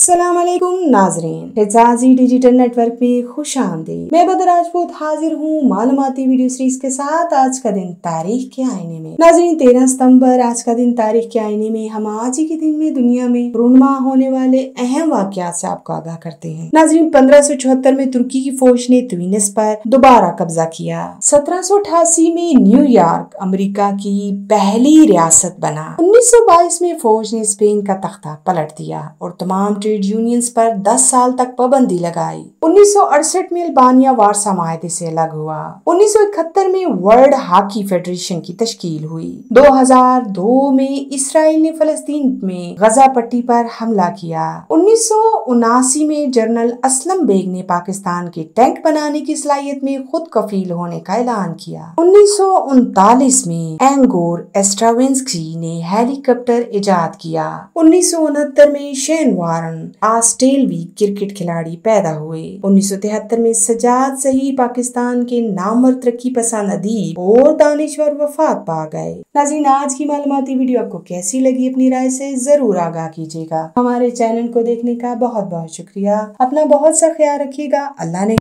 अस्सलाम वालेकुम नाजरीन, हिजाजी डिजिटल नेटवर्क में खुश आमदीद। मैं बदर राजपूत हाजिर हूँ मालूमाती वीडियो सीरीज के साथ। आज का दिन तारीख के आईने में नाजरीन 13 सितंबर। आज का दिन तारीख के आईने में हम आज ही के दिन में दुनिया में रूनमा होने वाले अहम वाकयात से आपको आगाह करते हैं। नाजरीन 1574 में तुर्की की फौज ने ट्यूनिस पर दोबारा कब्जा किया। 1788 में न्यूयॉर्क अमेरिका की पहली रियासत बना। 1922 में फौज ने स्पेन का तख्ता पलट दिया और तमाम ट्रेड यूनियंस पर 10 साल तक पाबंदी लगाई। 1968 में अल्बानिया वारसा माहदे से अलग हुआ। 1971 में वर्ल्ड हॉकी फेडरेशन की तश्कील हुई। 2002 में इसराइल ने फलस्तीन में गजा पट्टी पर हमला किया। 1979 में जनरल असलम बेग ने पाकिस्तान के टैंक बनाने की सलाहियत में खुद कफील होने का ऐलान किया। 1939 में एंगोर स्ट्राविंस्की ने हेलीकॉप्टर इजाद किया। 1969 में शेन वारन ऑस्ट्रेलियाई क्रिकेट खिलाड़ी पैदा हुए। 1973 में सजाद सही पाकिस्तान के नामवर तरक्की पसंद अदीब और दानिश्वर वफात पा गए। नाज़रीन, आज की मालूमाती वीडियो आपको कैसी लगी अपनी राय से जरूर आगाह कीजिएगा। हमारे चैनल को देखने का बहुत बहुत शुक्रिया। अपना बहुत सा ख्याल रखिएगा। अल्लाह ने